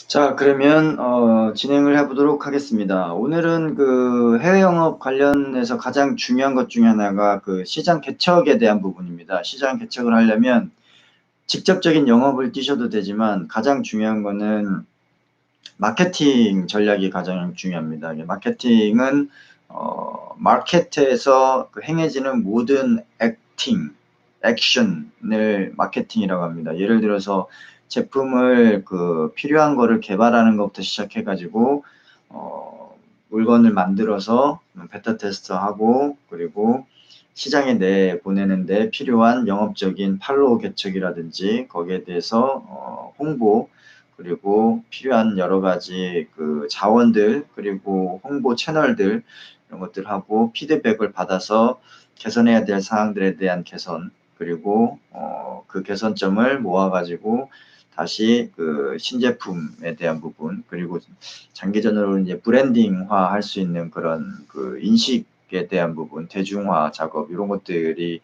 자, 그러면 진행을 해보도록 하겠습니다. 오늘은 그 해외 영업 관련해서 가장 중요한 것 중에 하나가 그 시장 개척에 대한 부분입니다. 시장 개척을 하려면 직접적인 영업을 뛰셔도 되지만 가장 중요한 거는 마케팅 전략이 가장 중요합니다. 마케팅은 마켓에서 그 행해지는 모든 액션을 마케팅이라고 합니다. 예를 들어서 제품을 그 필요한 거를 개발하는 것부터 시작해 가지고 물건을 만들어서 베타 테스트하고, 그리고 시장에 내보내는데 필요한 영업적인 팔로우 개척이라든지 거기에 대해서 홍보, 그리고 필요한 여러 가지 그 자원들, 그리고 홍보 채널들, 이런 것들 하고 피드백을 받아서 개선해야 될 사항들에 대한 개선, 그리고 그 개선점을 모아가지고 다시 그 신제품에 대한 부분, 그리고 장기전으로 이제 브랜딩화 할 수 있는 그런 그 인식에 대한 부분, 대중화 작업, 이런 것들이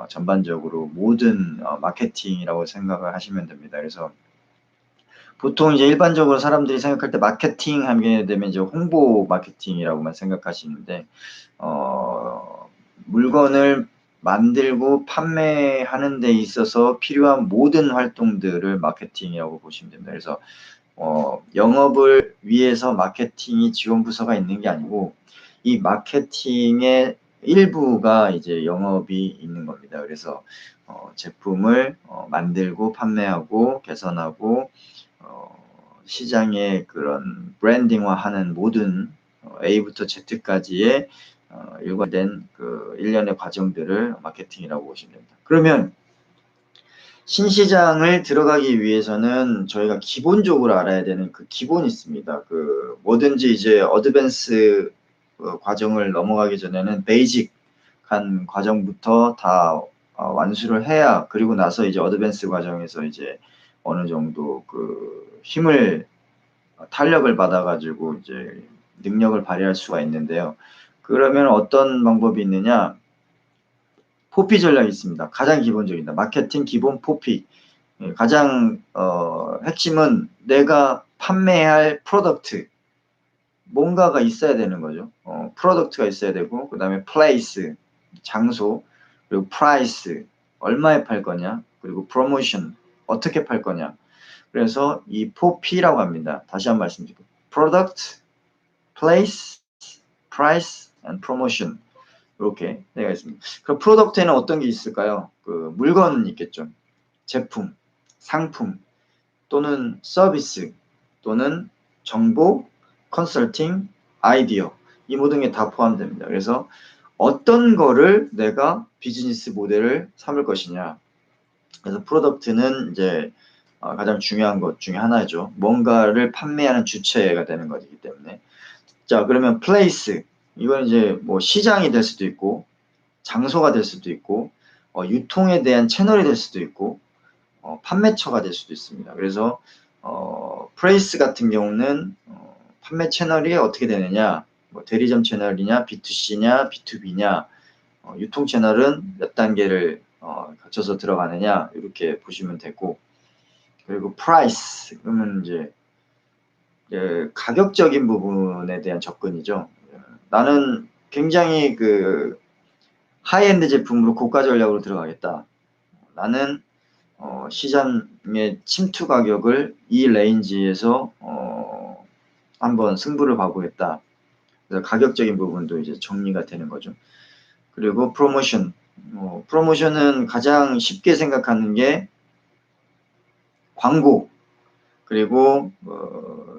전반적으로 모든 마케팅이라고 생각을 하시면 됩니다. 그래서 보통 이제 일반적으로 사람들이 생각할 때 마케팅 하게 되면 이제 홍보 마케팅이라고만 생각하시는데, 물건을 만들고 판매하는 데 있어서 필요한 모든 활동들을 마케팅이라고 보시면 됩니다. 그래서 영업을 위해서 마케팅이 지원 부서가 있는 게 아니고, 이 마케팅의 일부가 이제 영업이 있는 겁니다. 그래서 제품을 만들고 판매하고 개선하고 시장의 그런 브랜딩화하는 모든 A부터 Z까지의 일관된 그 일련의 과정들을 마케팅이라고 보시면 됩니다. 그러면 신시장을 들어가기 위해서는 저희가 기본적으로 알아야 되는 그 기본이 있습니다. 그 뭐든지 이제 어드밴스 과정을 넘어가기 전에는 베이직한 과정부터 다 완수를 해야, 그리고 나서 이제 어드밴스 과정에서 이제 어느 정도 그 힘을 탄력을 받아가지고 이제 능력을 발휘할 수가 있는데요. 그러면 어떤 방법이 있느냐? 포피 전략이 있습니다. 가장 기본적입니다. 마케팅 기본 포피. 가장 핵심은 내가 판매할 프로덕트, 뭔가가 있어야 되는 거죠. 프로덕트가 있어야 되고, 그 다음에 플레이스, 장소, 그리고 프라이스, 얼마에 팔 거냐, 그리고 프로모션, 어떻게 팔 거냐. 그래서 이 4P라고 합니다. 다시 한번 말씀드릴게요. Product, Place, Price, and Promotion. 이렇게 되어 있습니다. 그럼 프로덕트에는 어떤 게 있을까요? 그 물건은 있겠죠. 제품, 상품, 또는 서비스, 또는 정보, 컨설팅, 아이디어, 이 모든 게 다 포함됩니다. 그래서 어떤 거를 내가 비즈니스 모델을 삼을 것이냐. 그래서 프로덕트는 이제 가장 중요한 것 중에 하나죠. 뭔가를 판매하는 주체가 되는 것이기 때문에. 자, 그러면 플레이스, 이건 이제 뭐 시장이 될 수도 있고, 장소가 될 수도 있고, 유통에 대한 채널이 될 수도 있고, 판매처가 될 수도 있습니다. 그래서 프레이스 같은 경우는 판매 채널이 어떻게 되느냐, 뭐 대리점 채널이냐, B2C냐, B2B냐, 유통 채널은 몇 단계를 거쳐서 들어가느냐, 이렇게 보시면 되고, 그리고 프라이스, 그러면 이제 가격적인 부분에 대한 접근이죠. 나는 굉장히 그 하이엔드 제품으로 고가 전략으로 들어가겠다. 나는 시장의 침투 가격을 이 레인지에서 한번 승부를 봐보겠다. 그래서 가격적인 부분도 이제 정리가 되는 거죠. 그리고 프로모션. 프로모션은 가장 쉽게 생각하는 게 광고, 그리고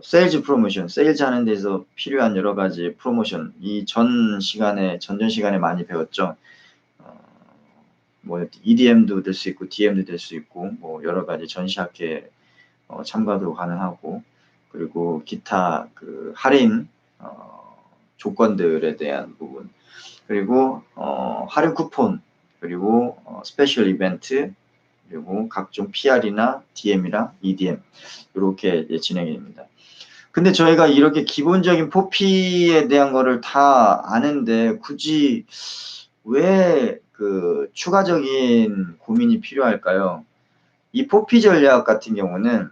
세일즈 프로모션, 세일즈 하는 데서 필요한 여러 가지 프로모션. 이 전전 시간에 많이 배웠죠. 뭐 EDM도 될 수 있고 DM도 될 수 있고, 뭐 여러 가지 전시학회 참가도 가능하고, 그리고 기타 그 할인 조건들에 대한 부분, 그리고 할인 쿠폰, 그리고 스페셜 이벤트, 그리고 각종 PR이나 DM이랑 EDM 이렇게 진행이 됩니다. 근데 저희가 이렇게 기본적인 포피에 대한 거를 다 아는데 굳이 왜 그 추가적인 고민이 필요할까요? 이 포피 전략 같은 경우는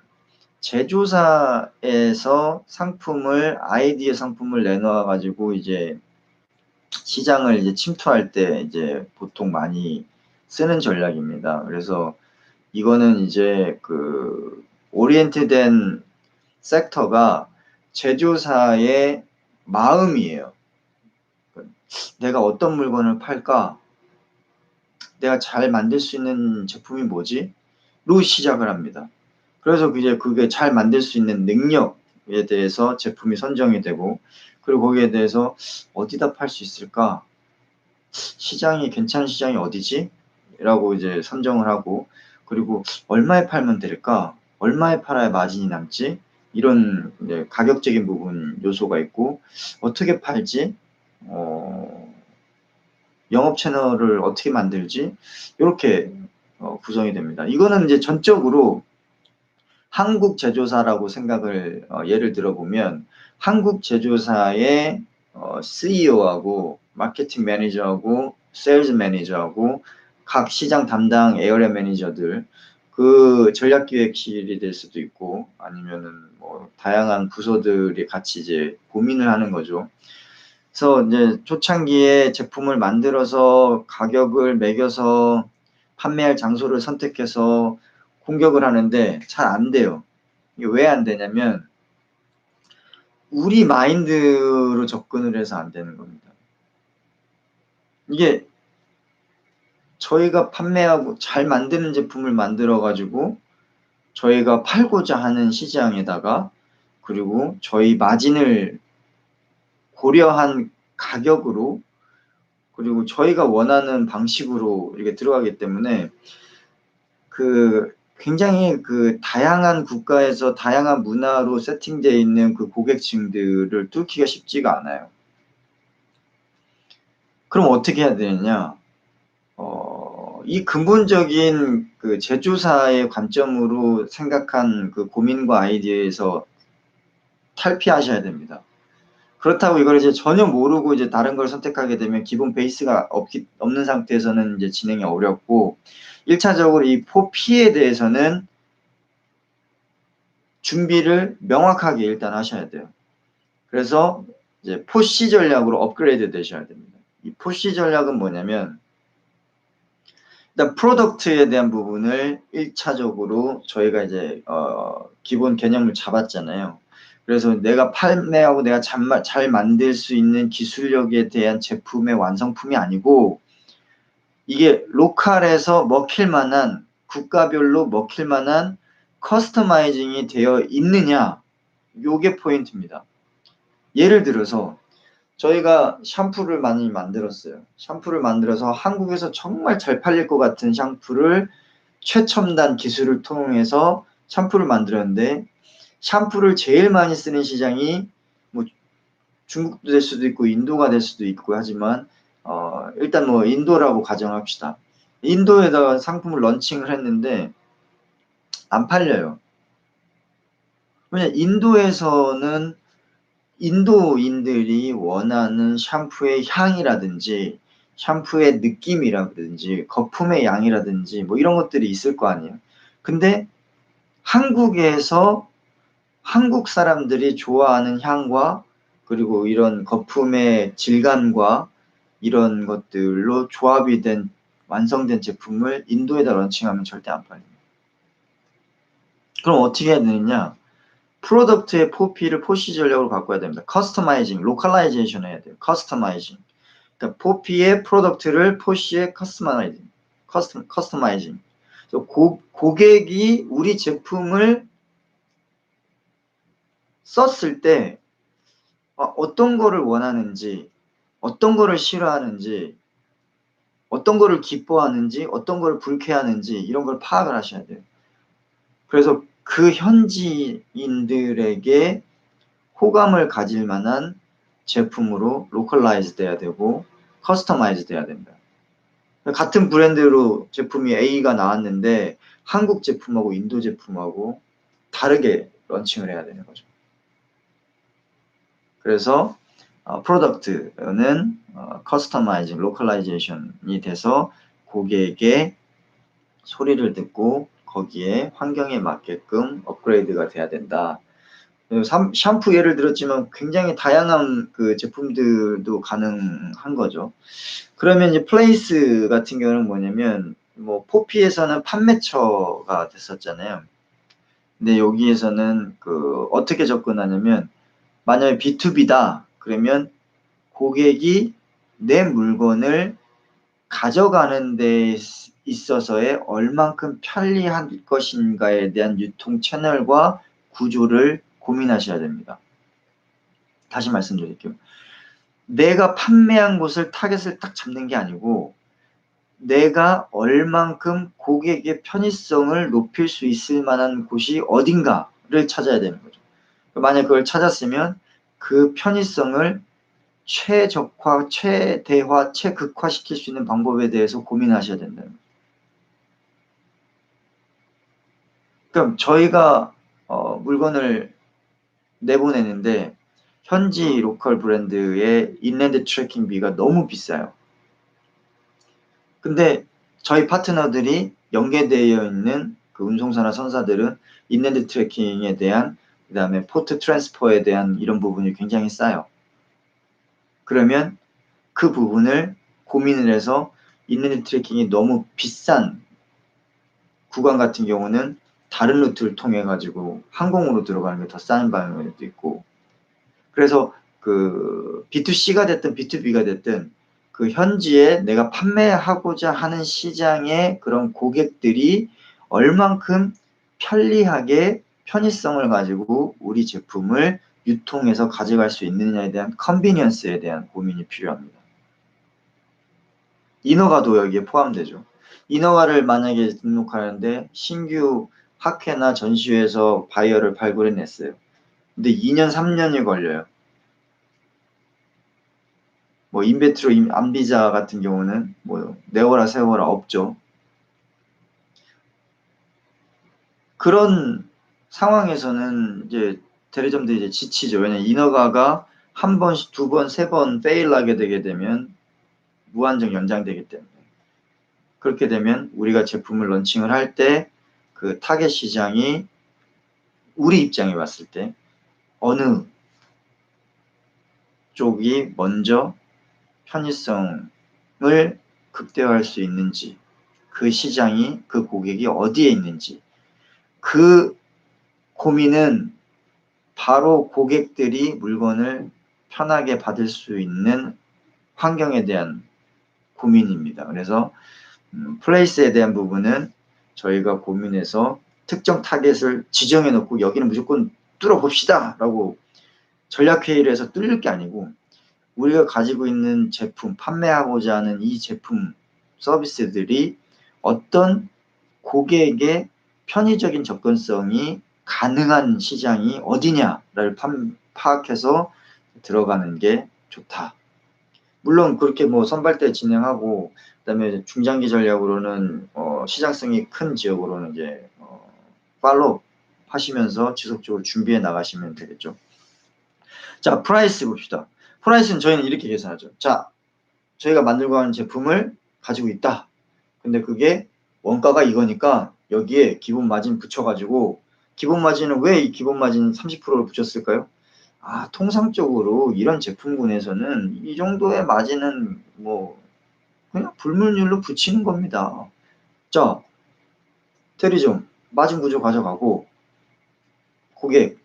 제조사에서 상품을 아이디어 상품을 내놓아 가지고 이제 시장을 이제 침투할 때 이제 보통 많이 쓰는 전략입니다. 그래서 이거는 이제 그 오리엔트된 섹터가 제조사의 마음이에요. 내가 어떤 물건을 팔까? 내가 잘 만들 수 있는 제품이 뭐지? 로 시작을 합니다. 그래서 이제 그게 잘 만들 수 있는 능력에 대해서 제품이 선정이 되고, 그리고 거기에 대해서 어디다 팔 수 있을까? 시장이 괜찮은 시장이 어디지? 라고 이제 선정을 하고, 그리고 얼마에 팔면 될까? 얼마에 팔아야 마진이 남지? 이런 이제 가격적인 부분 요소가 있고, 어떻게 팔지? 영업 채널을 어떻게 만들지? 이렇게 구성이 됩니다. 이거는 이제 전적으로 한국 제조사라고 생각을 예를 들어보면 한국 제조사의 CEO하고 마케팅 매니저하고 세일즈 매니저하고 각 시장 담당 에어리어 매니저들 그 전략기획실이 될 수도 있고 아니면은 뭐 다양한 부서들이 같이 이제 고민을 하는 거죠. 그래서 이제 초창기에 제품을 만들어서 가격을 매겨서 판매할 장소를 선택해서 공격을 하는데 잘 안 돼요. 이게 왜 안 되냐면 우리 마인드로 접근을 해서 안 되는 겁니다. 이게 저희가 판매하고 잘 만드는 제품을 만들어 가지고 저희가 팔고자 하는 시장에다가 그리고 저희 마진을 고려한 가격으로 그리고 저희가 원하는 방식으로 이렇게 들어가기 때문에 그 굉장히 그 다양한 국가에서 다양한 문화로 세팅되어 있는 그 고객층들을 뚫기가 쉽지가 않아요. 그럼 어떻게 해야 되느냐? 이 근본적인 그 제조사의 관점으로 생각한 그 고민과 아이디어에서 탈피하셔야 됩니다. 그렇다고 이걸 이제 전혀 모르고 이제 다른 걸 선택하게 되면 기본 베이스가 없는 상태에서는 이제 진행이 어렵고 1차적으로 이 포피에 대해서는 준비를 명확하게 일단 하셔야 돼요. 그래서 이제 포시 전략으로 업그레이드 되셔야 됩니다. 이 포시 전략은 뭐냐면 일단 프로덕트에 대한 부분을 1차적으로 저희가 이제 기본 개념을 잡았잖아요. 그래서 내가 판매하고 내가 잘 만들 수 있는 기술력에 대한 제품의 완성품이 아니고 이게 로컬에서 먹힐 만한 국가별로 먹힐 만한 커스터마이징이 되어 있느냐 요게 포인트입니다. 예를 들어서 저희가 샴푸를 많이 만들었어요. 샴푸를 만들어서 한국에서 정말 잘 팔릴 것 같은 샴푸를 최첨단 기술을 통해서 샴푸를 만들었는데 샴푸를 제일 많이 쓰는 시장이 뭐 중국도 될 수도 있고 인도가 될 수도 있고 하지만 일단 뭐 인도라고 가정합시다. 인도에다가 상품을 런칭을 했는데 안 팔려요. 왜냐 인도에서는 인도인들이 원하는 샴푸의 향이라든지 샴푸의 느낌이라든지 거품의 양이라든지 뭐 이런 것들이 있을 거 아니에요. 근데 한국에서 한국 사람들이 좋아하는 향과 그리고 이런 거품의 질감과 이런 것들로 조합이 된 완성된 제품을 인도에다 런칭하면 절대 안 팔립니다. 그럼 어떻게 해야 되느냐? 프로덕트의 포피를 포시 전략으로 바꿔야 됩니다. 커스터마이징, 로컬라이제이션 해야 돼요. 커스터마이징. 그러니까 포피의 프로덕트를 포시에 커스터마이징. 고객이 우리 제품을 썼을 때 어떤 거를 원하는지, 어떤 거를 싫어하는지, 어떤 거를 기뻐하는지, 어떤 거를 불쾌하는지 이런 걸 파악을 하셔야 돼요. 그래서 그 현지인들에게 호감을 가질 만한 제품으로 로컬라이즈 돼야 되고 커스터마이즈 돼야 된다. 같은 브랜드로 제품이 A가 나왔는데 한국 제품하고 인도 제품하고 다르게 런칭을 해야 되는 거죠. 그래서 프로덕트는 커스터마이징, 로컬라이제이션이 돼서 고객의 소리를 듣고 거기에 환경에 맞게끔 업그레이드가 돼야 된다. 샴푸 예를 들었지만 굉장히 다양한 그 제품들도 가능한 거죠. 그러면 이제 플레이스 같은 경우는 뭐냐면 뭐 포피에서는 판매처가 됐었잖아요. 근데 여기에서는 그 어떻게 접근하냐면 만약에 B2B다 그러면 고객이 내 물건을 가져가는 데 있어서의 얼만큼 편리할 것인가에 대한 유통 채널과 구조를 고민하셔야 됩니다. 다시 말씀드릴게요. 내가 판매한 곳을 타겟을 딱 잡는 게 아니고 내가 얼만큼 고객의 편의성을 높일 수 있을 만한 곳이 어딘가를 찾아야 되는 거죠. 만약 그걸 찾았으면 그 편의성을 최적화, 최대화, 최극화시킬 수 있는 방법에 대해서 고민하셔야 된다는 거죠. 그럼 저희가 물건을 내보내는데 현지 로컬 브랜드의 인랜드 트래킹비가 너무 비싸요. 근데 저희 파트너들이 연계되어 있는 그 운송사나 선사들은 인랜드 트래킹에 대한 그다음에 포트 트랜스퍼에 대한 이런 부분이 굉장히 싸요. 그러면 그 부분을 고민을 해서 인랜드 트래킹이 너무 비싼 구간 같은 경우는 다른 루트를 통해 가지고 항공으로 들어가는 게 더 싼 방향도 있고 그래서 그 B2C가 됐든 B2B가 됐든 그 현지에 내가 판매하고자 하는 시장의 그런 고객들이 얼만큼 편리하게 편의성을 가지고 우리 제품을 유통해서 가져갈 수 있느냐에 대한 컨비니언스에 대한 고민이 필요합니다. 인허가도 여기에 포함되죠. 인허가를 만약에 등록하는데 신규 학회나 전시회에서 바이어를 발굴해냈어요. 근데 2년, 3년이 걸려요. 뭐 인베트로 안비자 같은 경우는 뭐 내워라 세워라 없죠. 그런 상황에서는 이제 대리점들이 이제 지치죠. 왜냐면 인허가가 한 번씩, 두 번, 세 번 페일하게 되게 되면 무한정 연장되기 때문에 그렇게 되면 우리가 제품을 런칭을 할 때 그 타겟 시장이 우리 입장에 봤을 때 어느 쪽이 먼저 편의성을 극대화할 수 있는지 그 시장이 그 고객이 어디에 있는지 그 고민은 바로 고객들이 물건을 편하게 받을 수 있는 환경에 대한 고민입니다. 그래서 플레이스에 대한 부분은 저희가 고민해서 특정 타겟을 지정해 놓고 여기는 무조건 뚫어봅시다 라고 전략회의를 해서 뚫릴 게 아니고 우리가 가지고 있는 제품, 판매하고자 하는 이 제품, 서비스들이 어떤 고객의 편의적인 접근성이 가능한 시장이 어디냐를 파악해서 들어가는 게 좋다. 물론 그렇게 뭐 선발대 진행하고 그다음에 중장기 전략으로는 시장성이 큰 지역으로는 이제 팔로우 하시면서 지속적으로 준비해 나가시면 되겠죠. 자, 프라이스 봅시다. 프라이스는 저희는 이렇게 계산하죠. 자, 저희가 만들고 하는 제품을 가지고 있다. 근데 그게 원가가 이거니까 여기에 기본 마진 붙여가지고 기본 마진은 왜 이 기본 마진 30%를 붙였을까요? 아, 통상적으로 이런 제품군에서는 이 정도의 마진은 뭐 그냥 불문율로 붙이는 겁니다. 자, 대리점 마진 구조 가져가고 고객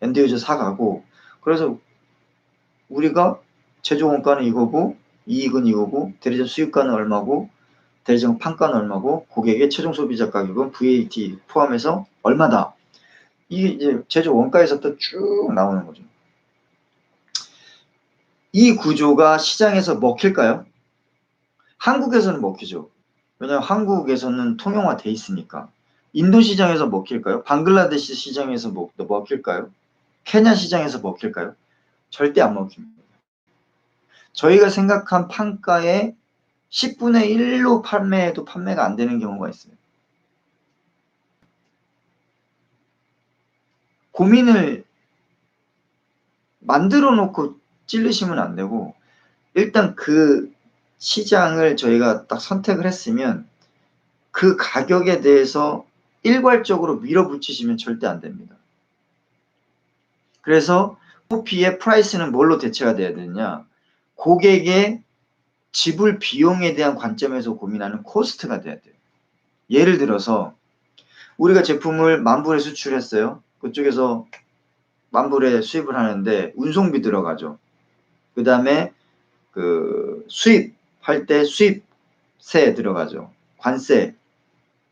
엔드유저 사가고 그래서 우리가 제조 원가는 이거고 이익은 이거고 대리점 수익가는 얼마고 대리점 판가는 얼마고 고객의 최종 소비자 가격은 VAT 포함해서 얼마다. 이게 이제 제조 원가에서부터 쭉 나오는 거죠. 이 구조가 시장에서 먹힐까요? 한국에서는 먹히죠. 왜냐하면 한국에서는 통용화돼 있으니까. 인도 시장에서 먹힐까요? 방글라데시 시장에서 먹힐까요? 케냐 시장에서 먹힐까요? 절대 안 먹힙니다. 저희가 생각한 판가의 10분의 1로 판매해도 판매가 안 되는 경우가 있어요. 고민을 만들어 놓고 찔르시면 안 되고 일단 그 시장을 저희가 딱 선택을 했으면 그 가격에 대해서 일괄적으로 밀어붙이시면 절대 안 됩니다. 그래서 포피의 프라이스는 뭘로 대체가 돼야 되느냐? 고객의 지불 비용에 대한 관점에서 고민하는 코스트가 돼야 돼요. 예를 들어서 우리가 제품을 10,000불에 수출했어요. 그쪽에서 10,000불에 수입을 하는데 운송비 들어가죠. 그 다음에 그 수입할 때 수입세 들어가죠. 관세,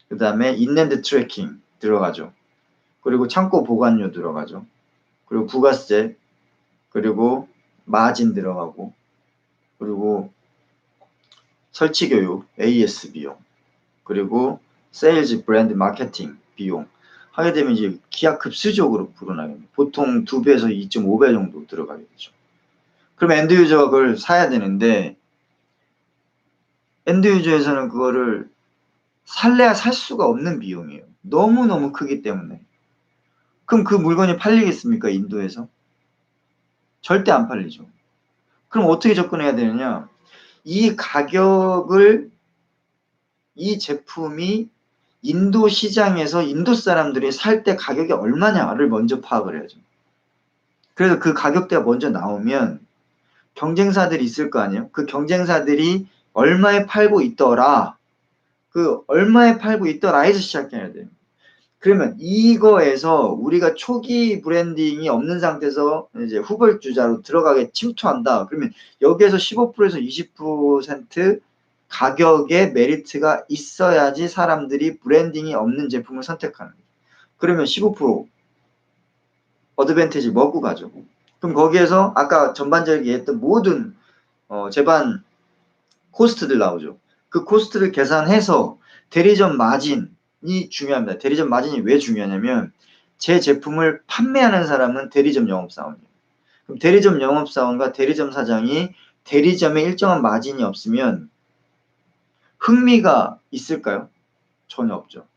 그 다음에 인랜드 트래킹 들어가죠. 그리고 창고 보관료 들어가죠. 그리고 부가세, 그리고 마진 들어가고, 그리고 설치 교육, AS 비용, 그리고 세일즈 브랜드 마케팅 비용 하게 되면 이제 기하급수적으로 불어나게 됩니다. 보통 2배에서 2.5배 정도 들어가게 되죠. 그럼 엔드 유저가 그걸 사야 되는데 엔드 유저에서는 그거를 살래야 살 수가 없는 비용이에요. 너무너무 크기 때문에. 그럼 그 물건이 팔리겠습니까? 인도에서? 절대 안 팔리죠. 그럼 어떻게 접근해야 되느냐? 이 가격을, 이 제품이 인도 시장에서 인도 사람들이 살 때 가격이 얼마냐를 먼저 파악을 해야죠. 그래서 그 가격대가 먼저 나오면 경쟁사들이 있을 거 아니에요? 그 경쟁사들이 얼마에 팔고 있더라. 그 얼마에 팔고 있더라에서 시작해야 돼요. 그러면 이거에서 우리가 초기 브랜딩이 없는 상태에서 이제 후발주자로 들어가게 침투한다. 그러면 여기에서 15%에서 20% 가격의 메리트가 있어야지 사람들이 브랜딩이 없는 제품을 선택하는 거예요. 그러면 15% 어드밴티지 먹고 가죠. 그럼 거기에서 아까 전반적으로 얘기했던 모든 제반 코스트들 나오죠. 그 코스트를 계산해서 대리점 마진이 중요합니다. 대리점 마진이 왜 중요하냐면 제 제품을 판매하는 사람은 대리점 영업사원이에요. 그럼 대리점 영업사원과 대리점 사장이 대리점에 일정한 마진이 없으면 흥미가 있을까요? 전혀 없죠.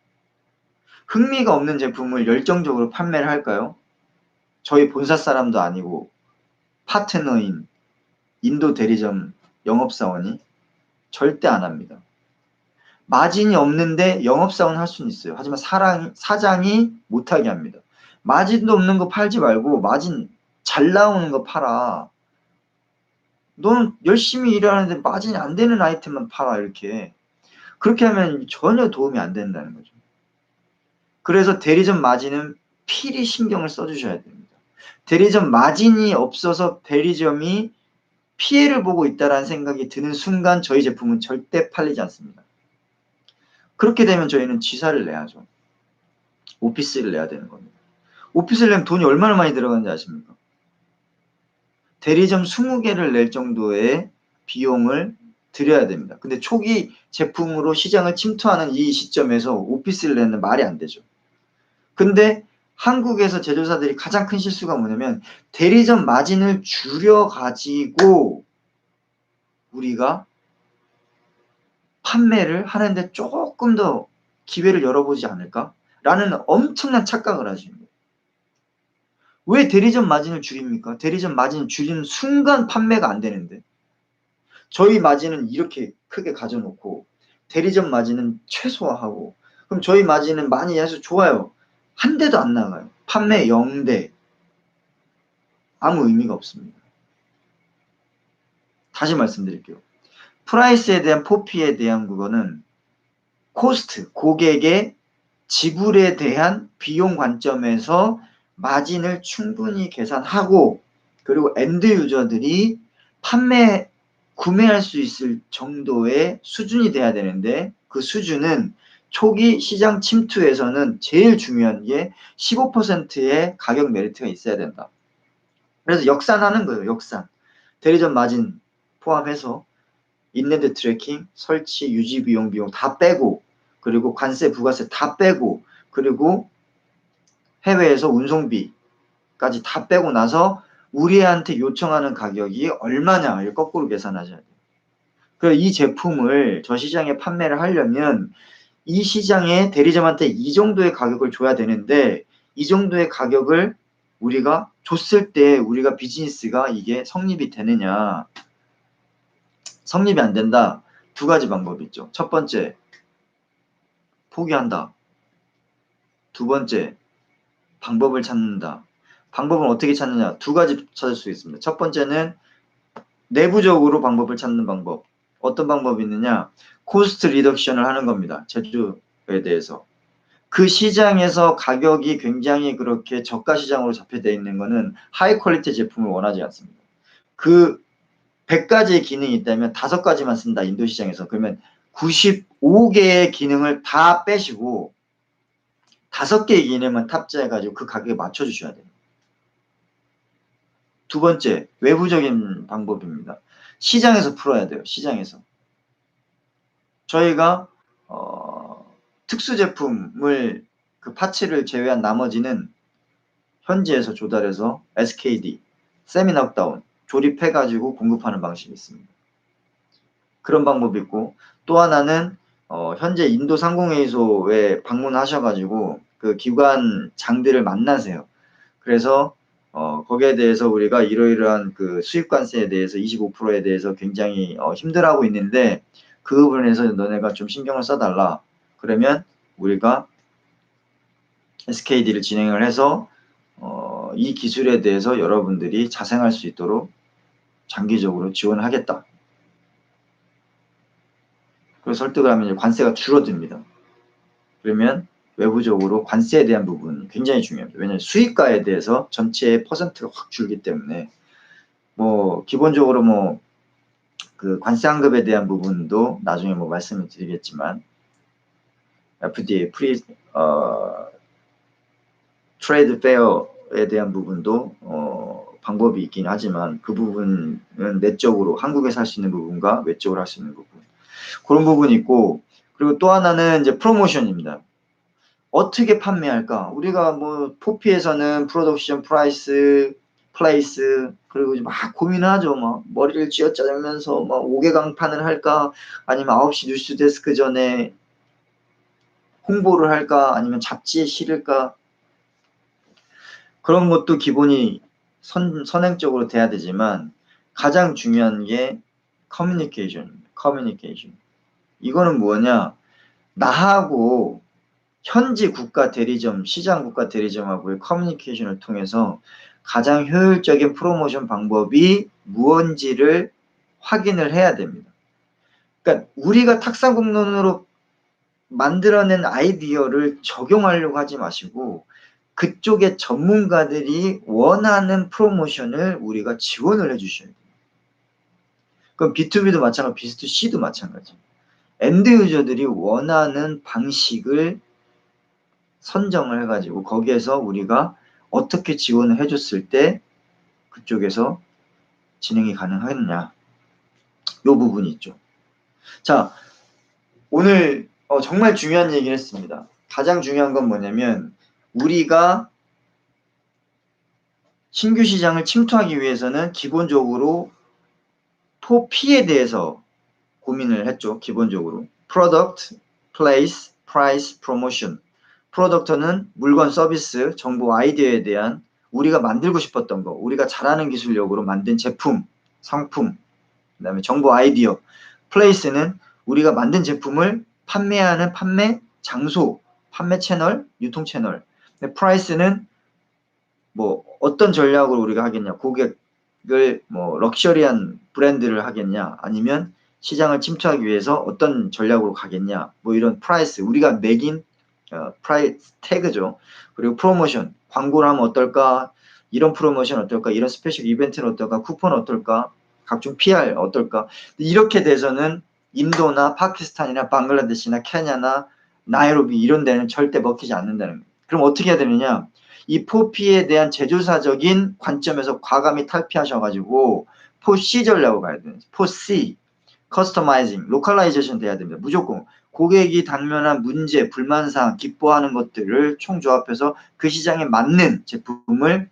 흥미가 없는 제품을 열정적으로 판매를 할까요? 저희 본사 사람도 아니고 파트너인 인도 대리점 영업사원이 절대 안 합니다. 마진이 없는데 영업사원 할 수는 있어요. 하지만 사장이 못하게 합니다. 마진도 없는 거 팔지 말고 마진 잘 나오는 거 팔아. 너는 열심히 일하는데 마진이 안 되는 아이템만 팔아. 이렇게. 그렇게 하면 전혀 도움이 안 된다는 거죠. 그래서 대리점 마진은 필히 신경을 써주셔야 됩니다. 대리점 마진이 없어서 대리점이 피해를 보고 있다는 생각이 드는 순간 저희 제품은 절대 팔리지 않습니다. 그렇게 되면 저희는 지사를 내야죠. 오피스를 내야 되는 겁니다. 오피스를 내면 돈이 얼마나 많이 들어가는지 아십니까? 대리점 20개를 낼 정도의 비용을 들여야 됩니다. 근데 초기 제품으로 시장을 침투하는 이 시점에서 오피스를 내는 말이 안 되죠. 근데 한국에서 제조사들이 가장 큰 실수가 뭐냐면 대리점 마진을 줄여가지고 우리가 판매를 하는데 조금 더 기회를 열어보지 않을까? 라는 엄청난 착각을 하십니다. 왜 대리점 마진을 줄입니까? 대리점 마진을 줄이는 순간 판매가 안 되는데 저희 마진은 이렇게 크게 가져놓고 대리점 마진은 최소화하고 그럼 저희 마진은 많이 해서 좋아요. 한 대도 안 나가요. 판매 0대 아무 의미가 없습니다. 다시 말씀드릴게요. 프라이스에 대한 포피에 대한 그거는 코스트, 고객의 지불에 대한 비용 관점에서 마진을 충분히 계산하고 그리고 엔드 유저들이 구매할 수 있을 정도의 수준이 돼야 되는데 그 수준은 초기 시장 침투에서는 제일 중요한 게 15%의 가격 메리트가 있어야 된다. 그래서 역산하는 거예요. 역산. 대리점 마진 포함해서 인랜드 트래킹, 설치, 유지 비용 다 빼고 그리고 관세, 부가세 다 빼고 그리고 해외에서 운송비까지 다 빼고 나서 우리한테 요청하는 가격이 얼마냐를 거꾸로 계산하셔야 돼요. 그래서 이 제품을 저 시장에 판매를 하려면 이 시장에 대리점한테 이 정도의 가격을 줘야 되는데 이 정도의 가격을 우리가 줬을 때 우리가 비즈니스가 이게 성립이 되느냐. 성립이 안 된다. 두 가지 방법이 있죠. 첫 번째, 포기한다. 두 번째, 방법을 찾는다. 방법은 어떻게 찾느냐? 두 가지 찾을 수 있습니다. 첫 번째는 내부적으로 방법을 찾는 방법. 어떤 방법이 있느냐? 코스트 리덕션을 하는 겁니다. 제조에 대해서. 그 시장에서 가격이 굉장히 그렇게 저가 시장으로 잡혀져 있는 거는 하이 퀄리티 제품을 원하지 않습니다. 그 100가지의 기능이 있다면 5가지만 쓴다. 인도 시장에서. 그러면 95개의 기능을 다 빼시고 5개의 기능만 탑재해가지고 그 가격에 맞춰주셔야 돼요. 두 번째, 외부적인 방법입니다. 시장에서 풀어야 돼요. 시장에서. 저희가 특수 제품을 그 파츠를 제외한 나머지는 현지에서 조달해서 SKD, 세미 넉다운, 조립해가지고 공급하는 방식이 있습니다. 그런 방법이 있고, 또 하나는 현재 인도 상공회의소에 방문하셔가지고 그 기관 장들을 만나세요. 그래서 거기에 대해서 우리가 이러이러한 그 수입 관세에 대해서 25%에 대해서 굉장히 힘들어하고 있는데 그 부분에서 너네가 좀 신경을 써달라. 그러면 우리가 SKD를 진행을 해서 이 기술에 대해서 여러분들이 자생할 수 있도록 장기적으로 지원하겠다. 그래서 설득을 하면 이제 관세가 줄어듭니다. 그러면 외부적으로 관세에 대한 부분 굉장히 중요합니다. 왜냐하면 수입가에 대해서 전체의 퍼센트가 확 줄기 때문에 뭐 기본적으로 뭐 그 관세 환급에 대한 부분도 나중에 뭐 말씀을 드리겠지만 FDA 트레이드 페어에 대한 부분도 방법이 있긴 하지만 그 부분은 내적으로 한국에서 할 수 있는 부분과 외적으로 할 수 있는 부분 그런 부분이 있고 그리고 또 하나는 이제 프로모션입니다. 어떻게 판매할까? 우리가 뭐 포피에서는 프로덕션 프라이스 플레이스 그리고 막 고민하죠. 막 머리를 쥐어짜면서 막 5개 강판을 할까? 아니면 9시 뉴스 데스크 전에 홍보를 할까? 아니면 잡지에 실을까? 그런 것도 기본이 선행적으로 돼야 되지만 가장 중요한 게 커뮤니케이션. 이거는 뭐냐? 나하고 현지 국가 대리점, 시장 국가 대리점하고의 커뮤니케이션을 통해서 가장 효율적인 프로모션 방법이 무언지를 확인을 해야 됩니다. 그러니까 우리가 탁상공론으로 만들어낸 아이디어를 적용하려고 하지 마시고 그쪽의 전문가들이 원하는 프로모션을 우리가 지원을 해주셔야 돼요. 그럼 B2B도 마찬가지고 B2C도 마찬가지예요. 엔드 유저들이 원하는 방식을 선정을 해가지고 거기에서 우리가 어떻게 지원을 해줬을 때 그쪽에서 진행이 가능하겠느냐 요 부분이 있죠. 자 오늘 정말 중요한 얘기를 했습니다. 가장 중요한 건 뭐냐면 우리가 신규 시장을 침투하기 위해서는 기본적으로 포피에 대해서 고민을 했죠. 기본적으로 Product, Place, Price, Promotion. 프로덕트는 물건, 서비스, 정보, 아이디어에 대한 우리가 만들고 싶었던 거, 우리가 잘하는 기술력으로 만든 제품, 상품, 그 다음에 정보, 아이디어. 플레이스는 우리가 만든 제품을 판매하는 판매 장소, 판매 채널, 유통 채널. 프라이스는 뭐 어떤 전략으로 우리가 하겠냐, 고객을 뭐 럭셔리한 브랜드를 하겠냐, 아니면 시장을 침투하기 위해서 어떤 전략으로 가겠냐, 뭐 이런 프라이스, 우리가 매긴 프라이스 태그죠. 그리고 프로모션, 광고를 하면 어떨까, 이런 프로모션 어떨까, 이런 스페셜 이벤트는 어떨까, 쿠폰 어떨까, 각종 PR 어떨까. 이렇게 돼서는 인도나 파키스탄이나 방글라데시나 케냐나 나이로비 이런 데는 절대 먹히지 않는다는 거예요. 그럼 어떻게 해야 되느냐, 이 포피에 대한 제조사적인 관점에서 과감히 탈피하셔가지고 포C 전략으로 가야 돼요. 포C, 커스터마이징, 로컬라이제이션 돼야 됩니다. 무조건 고객이 당면한 문제, 불만사항, 기뻐하는 것들을 총조합해서 그 시장에 맞는 제품을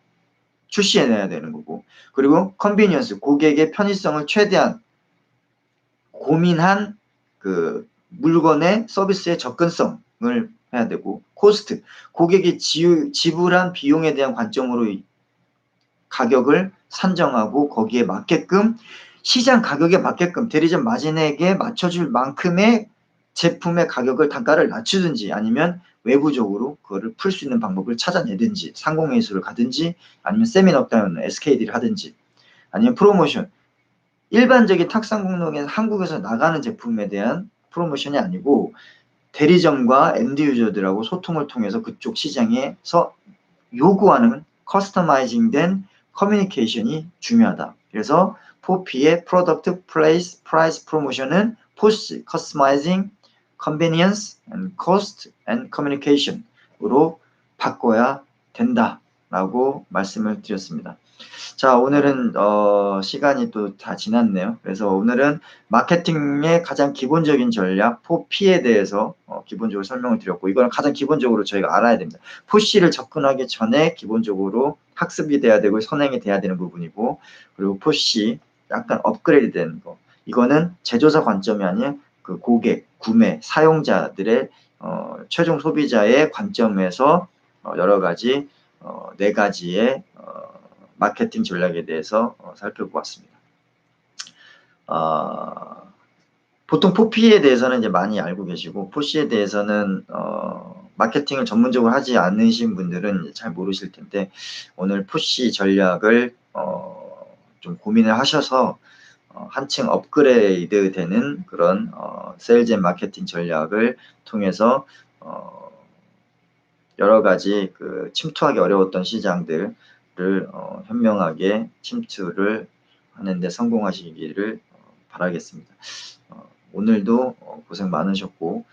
출시해내야 되는 거고, 그리고 컨비니언스, 고객의 편의성을 최대한 고민한 그 물건의 서비스의 접근성을 해야 되고, 코스트, 고객이 지불한 비용에 대한 관점으로 가격을 산정하고 거기에 맞게끔 시장 가격에 맞게끔 대리점 마진에게 맞춰줄 만큼의 제품의 가격을 단가를 낮추든지 아니면 외부적으로 그거를 풀 수 있는 방법을 찾아내든지 상공회의소를 가든지 아니면 세미넉다운 SKD를 하든지 아니면 프로모션 일반적인 탁상 공동에서 한국에서 나가는 제품에 대한 프로모션이 아니고 대리점과 엔드 유저들하고 소통을 통해서 그쪽 시장에서 요구하는 커스터마이징 된 커뮤니케이션이 중요하다. 그래서 포피의 프로덕트 플레이스 프라이스 프로모션은 포스 커스터마이징 컨비니언스 앤 코스트 앤 커뮤니케이션으로 바꿔야 된다라고 말씀을 드렸습니다. 자, 오늘은 시간이 또 다 지났네요. 그래서 오늘은 마케팅의 가장 기본적인 전략, 4P에 대해서 기본적으로 설명을 드렸고, 이거는 가장 기본적으로 저희가 알아야 됩니다. 4C를 접근하기 전에 기본적으로 학습이 돼야 되고 선행이 돼야 되는 부분이고, 그리고 4C 약간 업그레이드 된 거. 이거는 제조사 관점이 아닌 그 고객, 구매, 사용자들의 최종 소비자의 관점에서 여러 가지 네 가지의 마케팅 전략에 대해서 살펴보았습니다. 보통 4P에 대해서는 이제 많이 알고 계시고 4C에 대해서는 마케팅을 전문적으로 하지 않으신 분들은 잘 모르실 텐데 오늘 4C 전략을 좀 고민을 하셔서 한층 업그레이드 되는 그런 세일즈 앤 마케팅 전략을 통해서 여러 가지 그 침투하기 어려웠던 시장들을 현명하게 침투를 하는데 성공하시기를 바라겠습니다. 오늘도 고생 많으셨고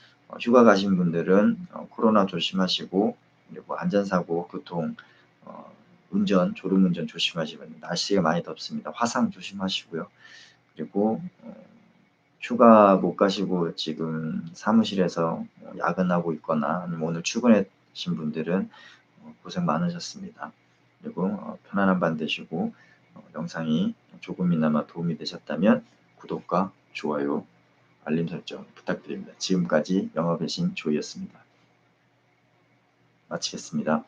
휴가 가신 분들은 코로나 조심하시고 그리고 안전사고, 교통, 운전, 졸음운전 조심하시면 날씨가 많이 덥습니다. 화상 조심하시고요. 그리고 휴가 못 가시고 지금 사무실에서 야근하고 있거나 아니면 오늘 출근하신 분들은 고생 많으셨습니다. 그리고 편안한 밤 되시고 영상이 조금이나마 도움이 되셨다면 구독과 좋아요, 알림 설정 부탁드립니다. 지금까지 영업의 신 조이였습니다. 마치겠습니다.